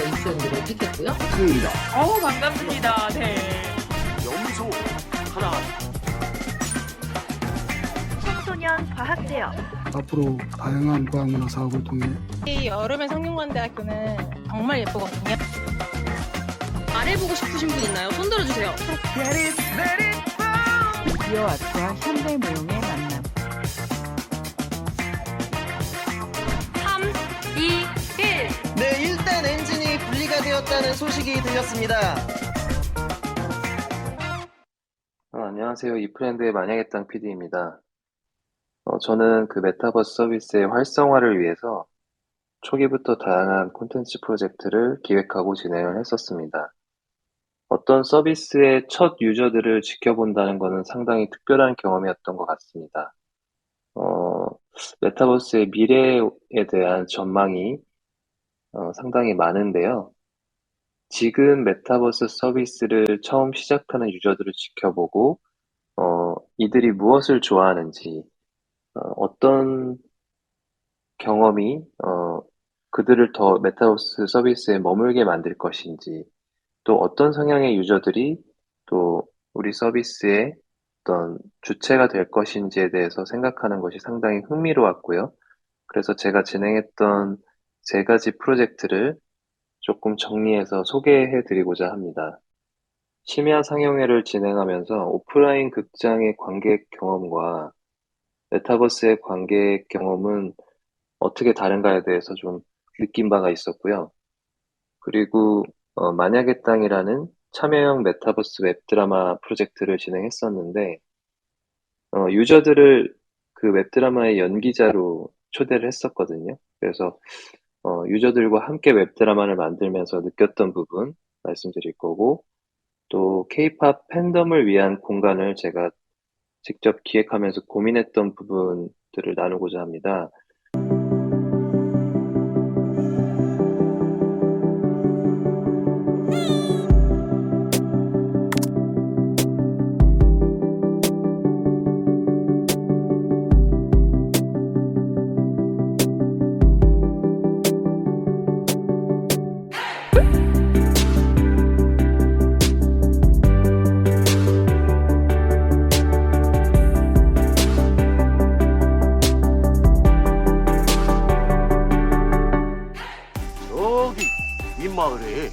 MC연으로 찍겠고요. 입니다. 반갑습니다. 네. 염소 하나. 청소년 과학대여 앞으로 다양한 과학문화 사업을 통해 이 여름의 성균관대학교는 정말 예쁘거든요. 말해보고 싶으신 분 있나요? 손 들어주세요. 미디어 아트와 현대 무용의 만남. 3, 2, 1. 네, 일단 엔진이 분리가 되었다는 소식이 들렸습니다. 안녕하세요. 이프랜드의 만약의 땅 PD입니다. 저는 그 메타버스 서비스의 활성화를 위해서 초기부터 다양한 콘텐츠 프로젝트를 기획하고 진행을 했었습니다. 어떤 서비스의 첫 유저들을 지켜본다는 것은 상당히 특별한 경험이었던 것 같습니다. 메타버스의 미래에 대한 전망이 상당히 많은데요. 지금 메타버스 서비스를 처음 시작하는 유저들을 지켜보고 이들이 무엇을 좋아하는지, 어떤 경험이 그들을 더 메타버스 서비스에 머물게 만들 것인지, 또 어떤 성향의 유저들이 또 우리 서비스의 어떤 주체가 될 것인지에 대해서 생각하는 것이 상당히 흥미로웠고요. 그래서 제가 진행했던 3가지 프로젝트를 조금 정리해서 소개해 드리고자 합니다. 심야 상영회를 진행하면서 오프라인 극장의 관객 경험과 메타버스의 관객 경험은 어떻게 다른가에 대해서 좀 느낀 바가 있었고요. 그리고 만약의 땅이라는 참여형 메타버스 웹드라마 프로젝트를 진행했었는데 유저들을 그 웹드라마의 연기자로 초대를 했었거든요. 그래서 유저들과 함께 웹드라마를 만들면서 느꼈던 부분 말씀드릴 거고, 또 K-팝 팬덤을 위한 공간을 제가 직접 기획하면서 고민했던 부분들을 나누고자 합니다. 여기 이 마을에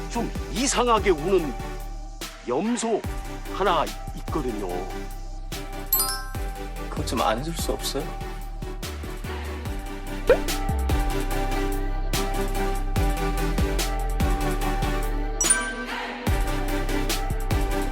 좀 이상하게 우는 염소 하나 있거든요. 그것 좀 안 해줄 수 없어요?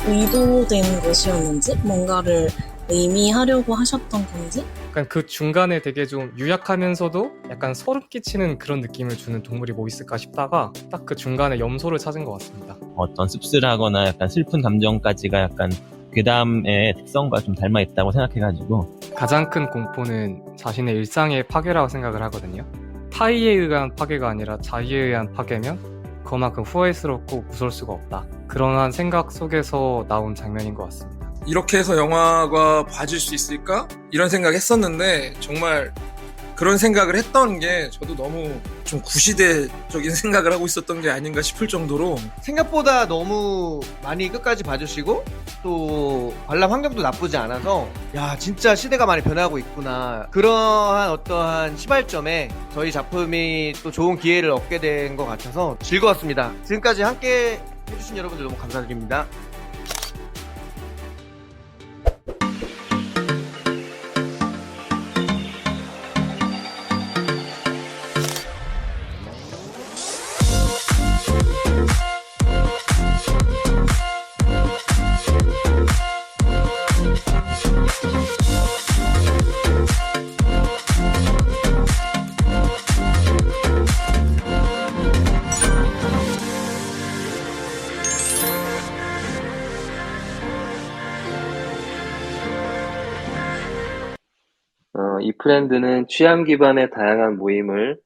의도된 것이었는지, 뭔가를 의미하려고 하셨던 건지. 약간 그 중간에 되게 좀 유약하면서도 약간 소름 끼치는 그런 느낌을 주는 동물이 뭐 있을까 싶다가 딱 그 중간에 염소를 찾은 것 같습니다. 어떤 씁쓸하거나 약간 슬픈 감정까지가 약간 괴담의 특성과 좀 닮아 있다고 생각해가지고, 가장 큰 공포는 자신의 일상의 파괴라고 생각을 하거든요. 타의에 의한 파괴가 아니라 자의에 의한 파괴면 그만큼 후회스럽고 무서울 수가 없다. 그런 생각 속에서 나온 장면인 것 같습니다. 이렇게 해서 영화가 봐줄 수 있을까? 이런 생각 했었는데 정말 그런 생각을 했던 게 저도 너무 좀 구시대적인 생각을 하고 있었던 게 아닌가 싶을 정도로 생각보다 너무 많이 끝까지 봐주시고 또 관람 환경도 나쁘지 않아서 야 진짜 시대가 많이 변하고 있구나, 그러한 어떠한 시발점에 저희 작품이 또 좋은 기회를 얻게 된 것 같아서 즐거웠습니다. 지금까지 함께 해주신 여러분들 너무 감사드립니다. 이프랜드는 취향 기반의 다양한 모임을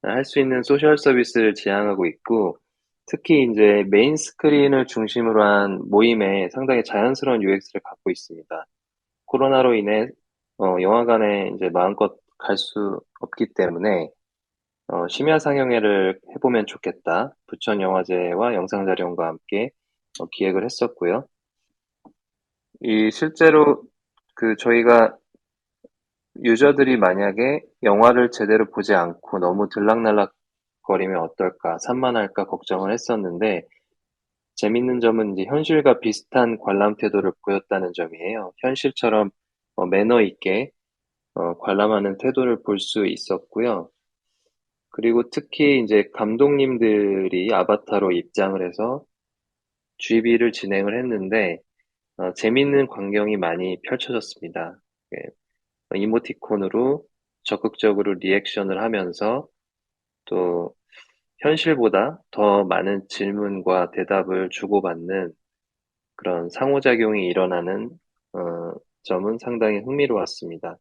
할 수 있는 소셜 서비스를 지향하고 있고, 특히 이제 메인 스크린을 중심으로 한 모임에 상당히 자연스러운 UX를 갖고 있습니다. 코로나로 인해 영화관에 이제 마음껏 갈 수 없기 때문에 심야 상영회를 해보면 좋겠다. 부천영화제와 영상자료원과 함께 기획을 했었고요. 실제로 저희가 유저들이 만약에 영화를 제대로 보지 않고 너무 들락날락거리면 어떨까, 산만할까 걱정을 했었는데, 재밌는 점은 이제 현실과 비슷한 관람 태도를 보였다는 점이에요. 현실처럼 매너 있게 관람하는 태도를 볼 수 있었고요. 그리고 특히 이제 감독님들이 아바타로 입장을 해서 GB를 진행을 했는데, 재밌는 광경이 많이 펼쳐졌습니다. 이모티콘으로 적극적으로 리액션을 하면서 또 현실보다 더 많은 질문과 대답을 주고받는 그런 상호작용이 일어나는 점은 상당히 흥미로웠습니다.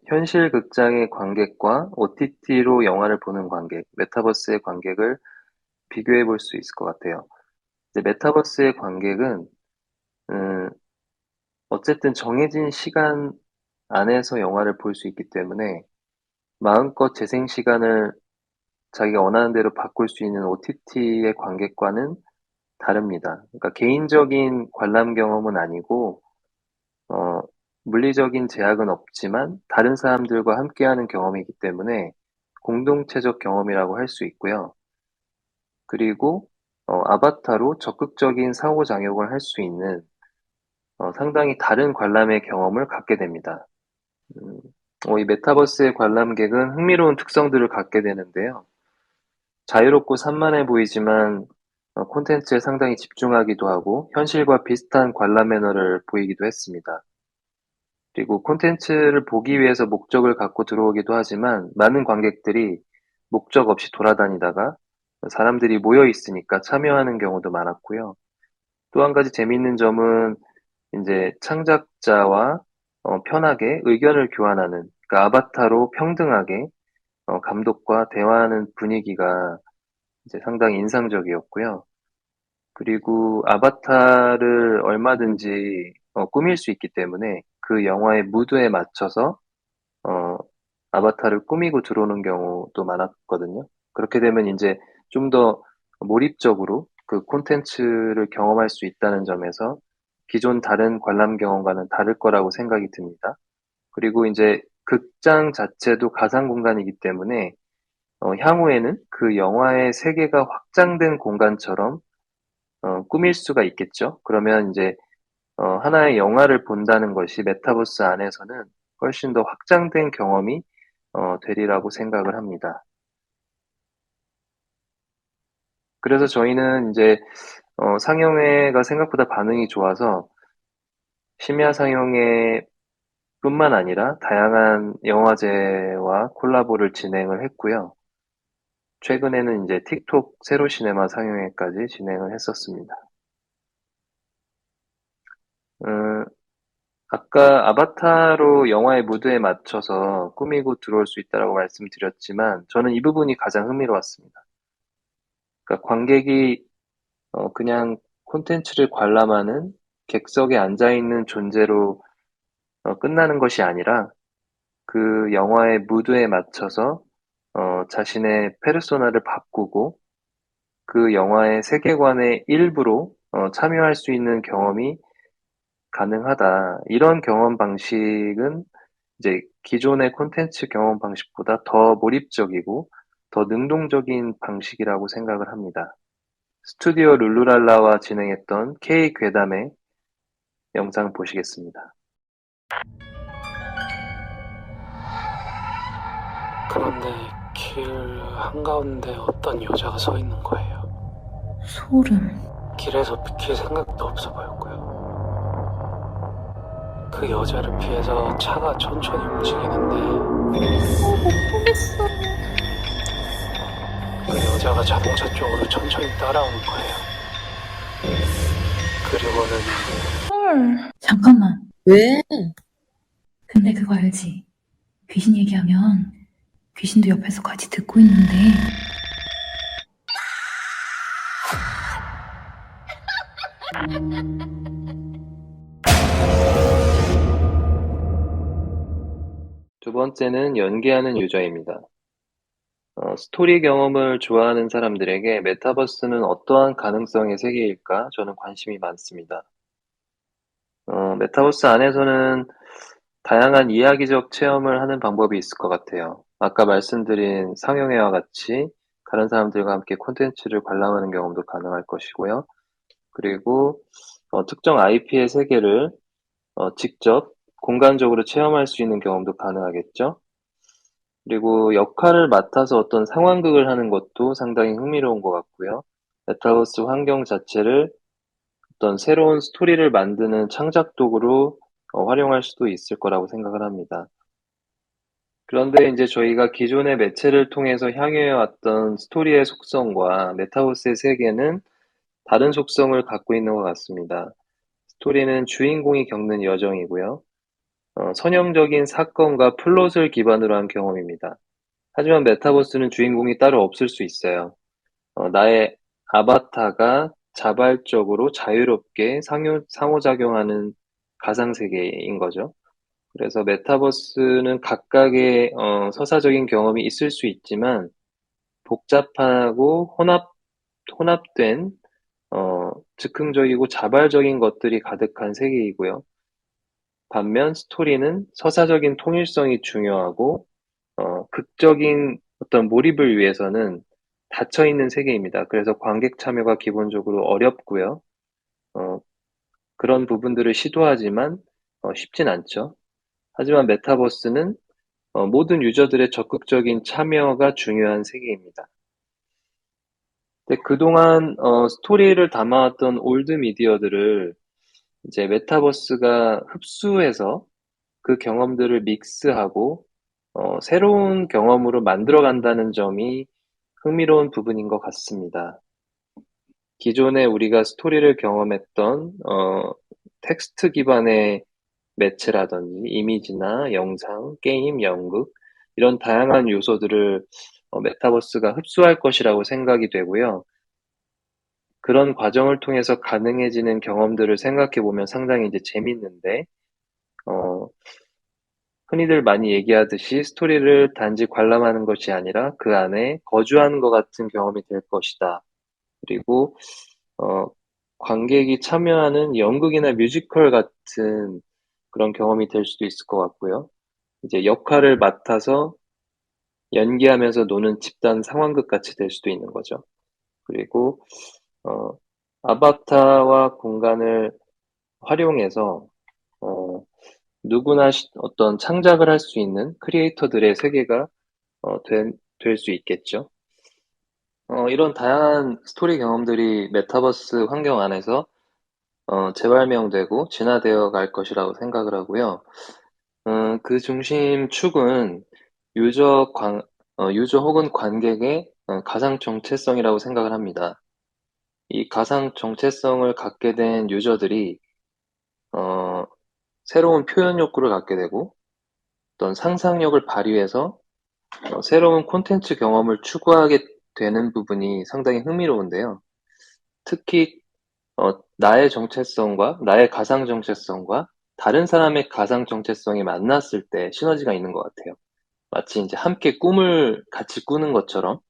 현실 극장의 관객과 OTT로 영화를 보는 관객, 메타버스의 관객을 비교해 볼 수 있을 것 같아요. 이제 메타버스의 관객은 어쨌든 정해진 시간 안에서 영화를 볼 수 있기 때문에 마음껏 재생 시간을 자기가 원하는 대로 바꿀 수 있는 OTT의 관객과는 다릅니다. 그러니까 개인적인 관람 경험은 아니고 물리적인 제약은 없지만 다른 사람들과 함께하는 경험이기 때문에 공동체적 경험이라고 할 수 있고요. 그리고 아바타로 적극적인 상호작용을 할 수 있는 상당히 다른 관람의 경험을 갖게 됩니다. 이 메타버스의 관람객은 흥미로운 특성들을 갖게 되는데요. 자유롭고 산만해 보이지만 콘텐츠에 상당히 집중하기도 하고 현실과 비슷한 관람 매너를 보이기도 했습니다. 그리고 콘텐츠를 보기 위해서 목적을 갖고 들어오기도 하지만 많은 관객들이 목적 없이 돌아다니다가 사람들이 모여 있으니까 참여하는 경우도 많았고요. 또 한 가지 재미있는 점은 이제 창작자와 편하게 의견을 교환하는, 그러니까 아바타로 평등하게 감독과 대화하는 분위기가 이제 상당히 인상적이었고요. 그리고 아바타를 얼마든지 꾸밀 수 있기 때문에 그 영화의 무드에 맞춰서 아바타를 꾸미고 들어오는 경우도 많았거든요. 그렇게 되면 이제 좀 더 몰입적으로 그 콘텐츠를 경험할 수 있다는 점에서 기존 다른 관람 경험과는 다를 거라고 생각이 듭니다. 그리고 이제 극장 자체도 가상 공간이기 때문에 향후에는 그 영화의 세계가 확장된 공간처럼 꾸밀 수가 있겠죠. 그러면 이제 하나의 영화를 본다는 것이 메타버스 안에서는 훨씬 더 확장된 경험이 되리라고 생각을 합니다. 그래서 저희는 이제 상영회가 생각보다 반응이 좋아서 심야 상영회 뿐만 아니라 다양한 영화제와 콜라보를 진행을 했고요. 최근에는 이제 틱톡 세로 시네마 상영회까지 진행을 했었습니다. 아까 아바타로 영화의 무드에 맞춰서 꾸미고 들어올 수 있다고 말씀드렸지만 저는 이 부분이 가장 흥미로웠습니다. 그러니까 관객이 그냥 콘텐츠를 관람하는 객석에 앉아있는 존재로 끝나는 것이 아니라 그 영화의 무드에 맞춰서 자신의 페르소나를 바꾸고 그 영화의 세계관의 일부로 참여할 수 있는 경험이 가능하다. 이런 경험 방식은 이제 기존의 콘텐츠 경험 방식보다 더 몰입적이고 더 능동적인 방식이라고 생각을 합니다. 스튜디오 룰루랄라와 진행했던 K 괴담의 영상 보시겠습니다. 그런데 길 한가운데 어떤 여자가 서 있는 거예요. 소름. 길에서 비킬 생각도 없어 보였고요. 그 여자를 피해서 차가 천천히 움직이는데 못 보겠어. 그 여자가 자동차 쪽으로 천천히 따라오는 거예요. 그리고는 헐. 잠깐만. 왜? 근데 그거 알지? 귀신 얘기하면 귀신도 옆에서 같이 듣고 있는데. 두 번째는 연기하는 유저입니다. 스토리 경험을 좋아하는 사람들에게 메타버스는 어떠한 가능성의 세계일까? 저는 관심이 많습니다. 메타버스 안에서는 다양한 이야기적 체험을 하는 방법이 있을 것 같아요. 아까 말씀드린 상영회와 같이 다른 사람들과 함께 콘텐츠를 관람하는 경험도 가능할 것이고요. 그리고 특정 IP의 세계를 직접 공간적으로 체험할 수 있는 경험도 가능하겠죠. 그리고 역할을 맡아서 어떤 상황극을 하는 것도 상당히 흥미로운 것 같고요. 메타버스 환경 자체를 어떤 새로운 스토리를 만드는 창작 도구로 활용할 수도 있을 거라고 생각을 합니다. 그런데 이제 저희가 기존의 매체를 통해서 향유해왔던 스토리의 속성과 메타버스의 세계는 다른 속성을 갖고 있는 것 같습니다. 스토리는 주인공이 겪는 여정이고요. 선형적인 사건과 플롯을 기반으로 한 경험입니다. 하지만 메타버스는 주인공이 따로 없을 수 있어요. 나의 아바타가 자발적으로 자유롭게 상호작용하는 가상세계인 거죠. 그래서 메타버스는 각각의 서사적인 경험이 있을 수 있지만 복잡하고 혼합된 즉흥적이고 자발적인 것들이 가득한 세계이고요. 반면 스토리는 서사적인 통일성이 중요하고 극적인 어떤 몰입을 위해서는 닫혀있는 세계입니다. 그래서 관객 참여가 기본적으로 어렵고요. 그런 부분들을 시도하지만 쉽진 않죠. 하지만 메타버스는 모든 유저들의 적극적인 참여가 중요한 세계입니다. 근데 그동안 스토리를 담아왔던 올드 미디어들을 이제 메타버스가 흡수해서 그 경험들을 믹스하고 새로운 경험으로 만들어간다는 점이 흥미로운 부분인 것 같습니다. 기존에 우리가 스토리를 경험했던 텍스트 기반의 매체라든지 이미지나 영상, 게임, 연극 이런 다양한 요소들을 메타버스가 흡수할 것이라고 생각이 되고요. 그런 과정을 통해서 가능해지는 경험들을 생각해 보면 상당히 이제 재밌는데 흔히들 많이 얘기하듯이 스토리를 단지 관람하는 것이 아니라 그 안에 거주하는 것 같은 경험이 될 것이다. 그리고 관객이 참여하는 연극이나 뮤지컬 같은 그런 경험이 될 수도 있을 것 같고요. 이제 역할을 맡아서 연기하면서 노는 집단 상황극 같이 될 수도 있는 거죠. 그리고 아바타와 공간을 활용해서 누구나 어떤 창작을 할 수 있는 크리에이터들의 세계가 될 수 있겠죠. 이런 다양한 스토리 경험들이 메타버스 환경 안에서 재발명되고 진화되어 갈 것이라고 생각을 하고요. 그 중심 축은 유저 혹은 관객의 가상 정체성이라고 생각을 합니다. 이 가상 정체성을 갖게 된 유저들이 새로운 표현 욕구를 갖게 되고 어떤 상상력을 발휘해서 새로운 콘텐츠 경험을 추구하게 되는 부분이 상당히 흥미로운데요. 특히 나의 정체성과 나의 가상 정체성과 다른 사람의 가상 정체성이 만났을 때 시너지가 있는 것 같아요. 마치 이제 함께 꿈을 같이 꾸는 것처럼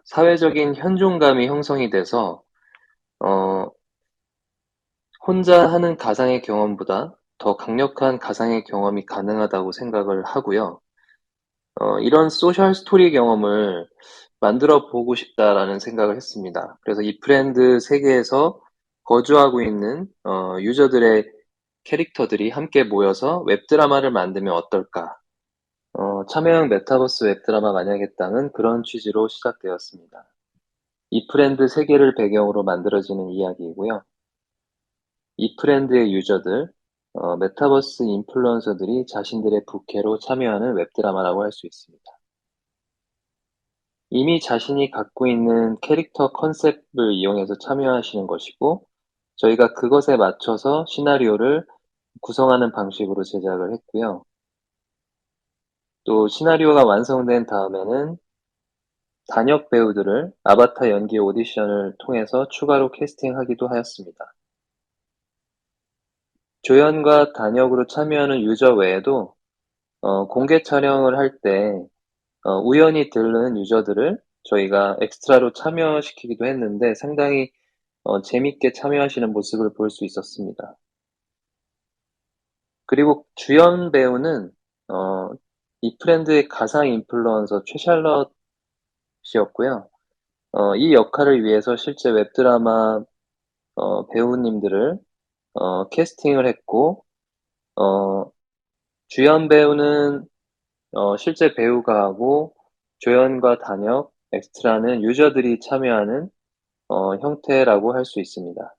사회적인 현존감이 형성이 돼서 혼자 하는 가상의 경험보다 더 강력한 가상의 경험이 가능하다고 생각을 하고요. 이런 소셜 스토리 경험을 만들어 보고 싶다라는 생각을 했습니다. 그래서 이 브랜드 세계에서 거주하고 있는 유저들의 캐릭터들이 함께 모여서 웹드라마를 만들면 어떨까? 참여형 메타버스 웹드라마 만약의 땅은 그런 취지로 시작되었습니다. 이 브랜드 세계를 배경으로 만들어지는 이야기이고요. 이 브랜드의 유저들, 메타버스 인플루언서들이 자신들의 부캐로 참여하는 웹드라마라고 할 수 있습니다. 이미 자신이 갖고 있는 캐릭터 컨셉을 이용해서 참여하시는 것이고, 저희가 그것에 맞춰서 시나리오를 구성하는 방식으로 제작을 했고요. 또 시나리오가 완성된 다음에는 단역 배우들을 아바타 연기 오디션을 통해서 추가로 캐스팅하기도 하였습니다. 조연과 단역으로 참여하는 유저 외에도 공개 촬영을 할 때 우연히 들른 유저들을 저희가 엑스트라로 참여시키기도 했는데 상당히 재밌게 참여하시는 모습을 볼 수 있었습니다. 그리고 주연 배우는 이프렌드의 가상 인플루언서 최샬럿이었고요. 이 역할을 위해서 실제 웹드라마 배우님들을 캐스팅을 했고, 주연 배우는 실제 배우가 하고, 조연과 단역, 엑스트라는 유저들이 참여하는 형태라고 할 수 있습니다.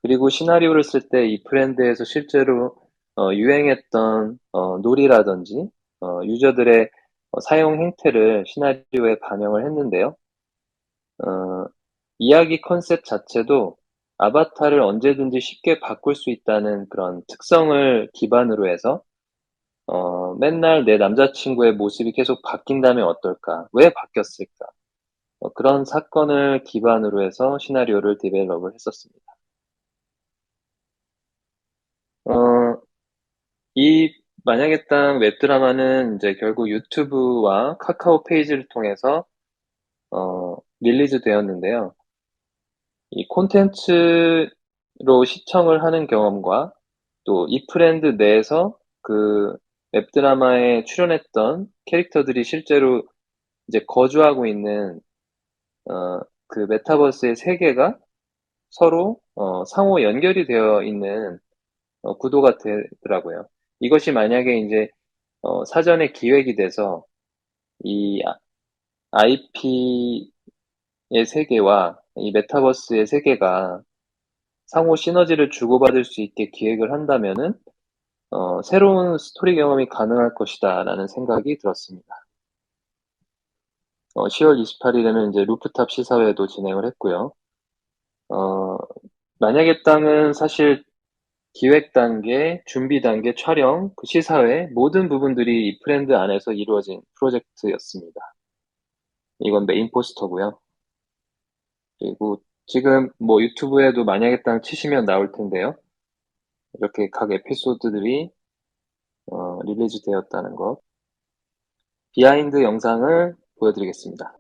그리고 시나리오를 쓸 때 이프렌드에서 실제로 유행했던 놀이라든지 유저들의 사용 행태를 시나리오에 반영을 했는데요. 이야기 컨셉 자체도 아바타를 언제든지 쉽게 바꿀 수 있다는 그런 특성을 기반으로 해서 맨날 내 남자친구의 모습이 계속 바뀐다면 어떨까? 왜 바뀌었을까? 그런 사건을 기반으로 해서 시나리오를 디벨롭을 했었습니다. 이 만약의 땅 웹드라마는 이제 결국 유튜브와 카카오 페이지를 통해서 릴리즈 되었는데요. 이 콘텐츠로 시청을 하는 경험과 또 이프렌드 내에서 그 웹드라마에 출연했던 캐릭터들이 실제로 이제 거주하고 있는 그 메타버스의 세계가 서로 상호 연결이 되어 있는 구도가 되더라고요. 이것이 만약에 이제 사전에 기획이 돼서 이 IP의 세계와 이 메타버스의 세계가 상호 시너지를 주고받을 수 있게 기획을 한다면은 새로운 스토리 경험이 가능할 것이다 라는 생각이 들었습니다. 10월 28일에는 이제 루프탑 시사회도 진행을 했고요. 만약의 땅은 사실 기획 단계, 준비 단계, 촬영, 그 시사회 모든 부분들이 이프렌드 안에서 이루어진 프로젝트였습니다. 이건 메인 포스터고요. 그리고 지금 뭐 유튜브에도 만약의 땅 치시면 나올 텐데요. 이렇게 각 에피소드들이 릴리즈 되었다는 것. 비하인드 영상을 보여드리겠습니다.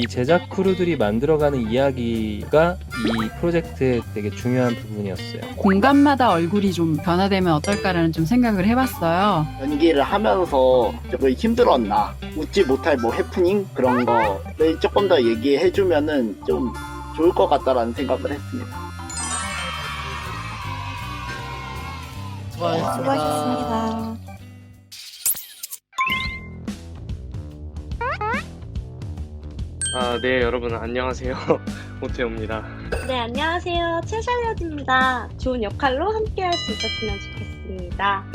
이 제작 크루들이 만들어가는 이야기가 이 프로젝트의 되게 중요한 부분이었어요. 공간마다 얼굴이 좀 변화되면 어떨까라는 좀 생각을 해봤어요. 연기를 하면서 조금 힘들었나, 웃지 못할 뭐 해프닝 그런 거를 조금 더 얘기해주면은 좀 좋을 것 같다라는 생각을 했습니다. 수고하셨습니다. 네, 여러분 안녕하세요. 오태호입니다. 네, 안녕하세요. 최샬럿입니다. 좋은 역할로 함께 할 수 있었으면 좋겠습니다.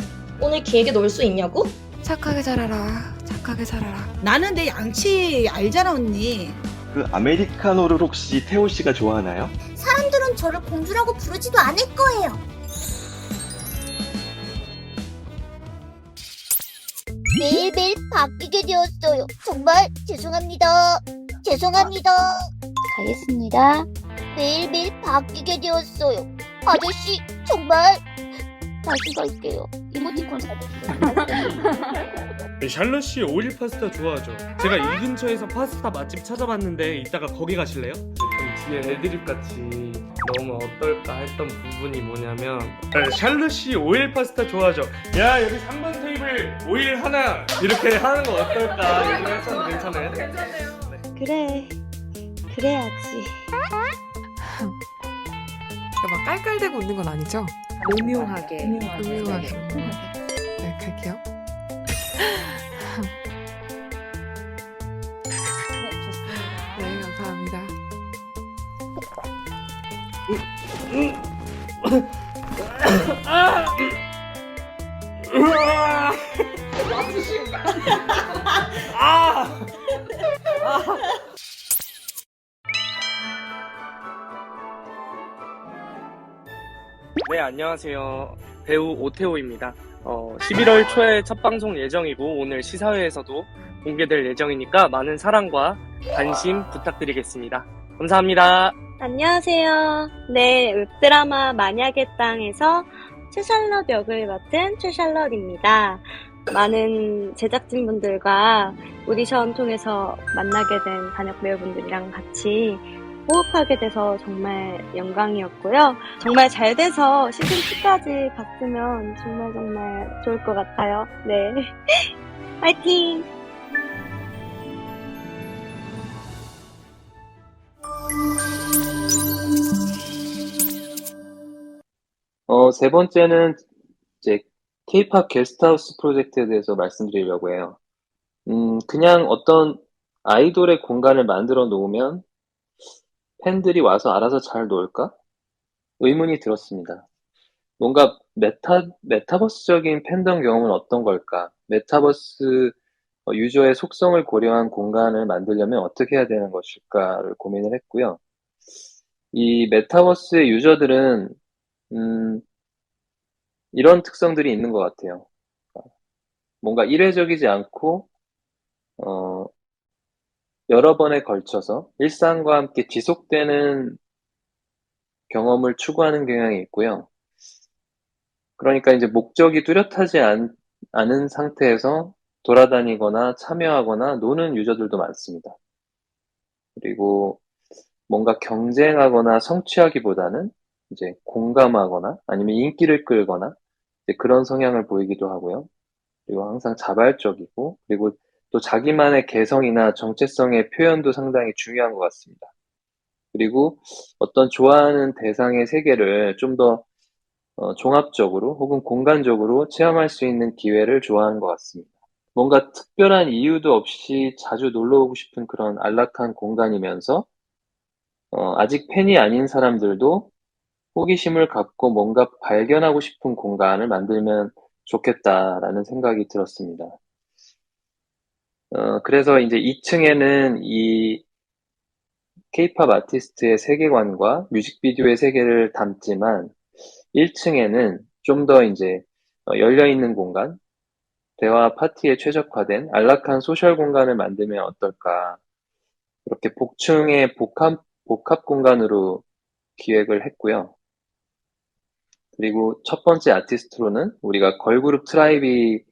오늘 기획에 놀 수 있냐고? 착하게 자라라. 착하게 자라라. 나는 내 양치 알잖아, 언니. 그 아메리카노를 혹시 태호 씨가 좋아하나요? 사람들은 저를 공주라고 부르지도 않을 거예요. 매일매일 바뀌게 되었어요. 정말 죄송합니다. 죄송합니다. 가겠습니다. 매일매일 바뀌게 되었어요. 아저씨, 정말 다시 갈게요. 이모티콘 샬럿씨 오일 파스타 좋아하죠? 제가 이 근처에서 파스타 맛집 찾아봤는데 이따가 거기 가실래요? 좀 뒤에 애드립 같이 너무 어떨까 했던 부분이 뭐냐면 샬럿씨 오일 파스타 좋아하죠? 야, 여기 3번 테이블 오일 하나 이렇게 하는 거 어떨까 얘기를 했었는데 괜찮아요? 괜찮아요. 그래, 그래야지. 막 깔깔대고 웃는 건 아니죠? 음흉하게. 음흉하게. 네, 갈게요. 네, 감사합니다. 네, 안녕하세요. 배우 오태호입니다. 11월 초에 첫 방송 예정이고 오늘 시사회에서도 공개될 예정이니까 많은 사랑과 관심 부탁드리겠습니다. 감사합니다. 안녕하세요. 네, 웹드라마 만약의 땅에서 최샬럿 역을 맡은 최샬럿입니다. 많은 제작진분들과 오디션 통해서 만나게 된 단역 배우분들이랑 같이 호흡하게 돼서 정말 영광이었고요. 정말 잘 돼서 시즌2까지 갔으면 정말 좋을 것 같아요. 네. 파이팅! 세 번째는 이제 K-팝 게스트하우스 프로젝트에 대해서 말씀드리려고 해요. 그냥 어떤 아이돌의 공간을 만들어 놓으면 팬들이 와서 알아서 잘 놀까? 의문이 들었습니다. 뭔가 메타버스적인 팬덤 경험은 어떤 걸까? 메타버스 유저의 속성을 고려한 공간을 만들려면 어떻게 해야 되는 것일까를 고민을 했고요. 이 메타버스의 유저들은 이런 특성들이 있는 것 같아요. 뭔가 일회적이지 않고 여러 번에 걸쳐서 일상과 함께 지속되는 경험을 추구하는 경향이 있고요. 그러니까 이제 목적이 뚜렷하지 않은 상태에서 돌아다니거나 참여하거나 노는 유저들도 많습니다. 그리고 뭔가 경쟁하거나 성취하기보다는 이제 공감하거나 아니면 인기를 끌거나 이제 그런 성향을 보이기도 하고요. 그리고 항상 자발적이고 그리고 또 자기만의 개성이나 정체성의 표현도 상당히 중요한 것 같습니다. 그리고 어떤 좋아하는 대상의 세계를 좀 더 종합적으로 혹은 공간적으로 체험할 수 있는 기회를 좋아하는 것 같습니다. 뭔가 특별한 이유도 없이 자주 놀러 오고 싶은 그런 안락한 공간이면서 아직 팬이 아닌 사람들도 호기심을 갖고 뭔가 발견하고 싶은 공간을 만들면 좋겠다라는 생각이 들었습니다. 그래서 이제 2층에는 이 K-팝 아티스트의 세계관과 뮤직비디오의 세계를 담지만 1층에는 좀 더 이제 열려있는 공간, 대화 파티에 최적화된 안락한 소셜 공간을 만들면 어떨까. 이렇게 복층의 복합 공간으로 기획을 했고요. 그리고 첫 번째 아티스트로는 우리가 걸그룹 트라이비의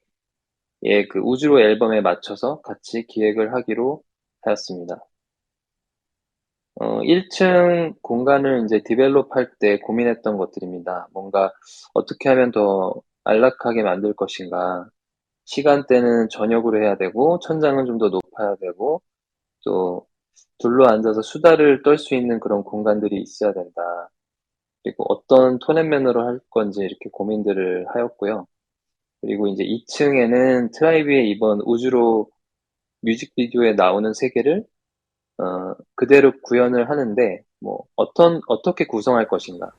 그 우주로 앨범에 맞춰서 같이 기획을 하기로 하였습니다. 1층 공간을 이제 디벨롭할 때 고민했던 것들입니다. 뭔가 어떻게 하면 더 안락하게 만들 것인가. 시간대는 저녁으로 해야 되고, 천장은 좀 더 높아야 되고, 또 둘러 앉아서 수다를 떨 수 있는 그런 공간들이 있어야 된다. 그리고 어떤 톤앤매너로 할 건지 이렇게 고민들을 하였고요. 그리고 이제 2층에는 트라이비의 이번 우주로 뮤직비디오에 나오는 세계를 그대로 구현을 하는데 뭐 어떻게 구성할 것인가에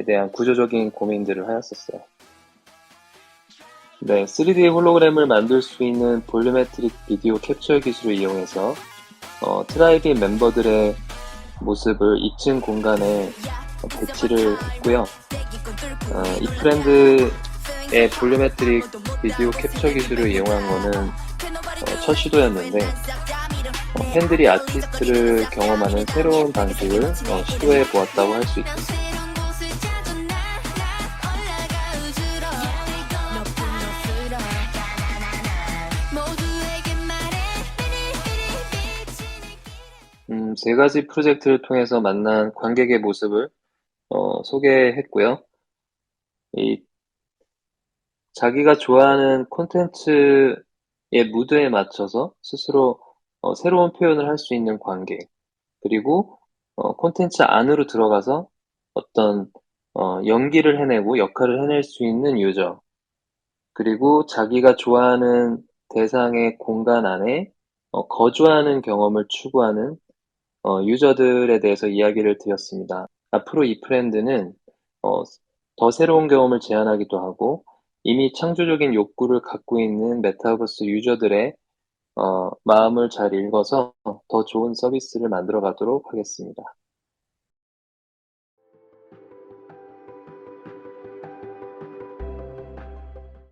대한 구조적인 고민들을 하였었어요. 네, 3D 홀로그램을 만들 수 있는 볼륨메트릭 비디오 캡처 기술을 이용해서 트라이비 멤버들의 모습을 2층 공간에 배치를 했고요. 이 프렌드의 볼륨메트릭 비디오 캡처 기술을 이용한 거는 첫 시도였는데 팬들이 아티스트를 경험하는 새로운 방식을 시도해 보았다고 할 수 있습니다. 세 가지 프로젝트를 통해서 만난 관객의 모습을 소개했고요. 자기가 좋아하는 콘텐츠의 무드에 맞춰서 스스로 새로운 표현을 할 수 있는 관객, 그리고 콘텐츠 안으로 들어가서 어떤 연기를 해내고 역할을 해낼 수 있는 유저, 그리고 자기가 좋아하는 대상의 공간 안에 거주하는 경험을 추구하는 유저들에 대해서 이야기를 드렸습니다. 앞으로 이 프렌드는 더 새로운 경험을 제안하기도 하고 이미 창조적인 욕구를 갖고 있는 메타버스 유저들의 마음을 잘 읽어서 더 좋은 서비스를 만들어 가도록 하겠습니다.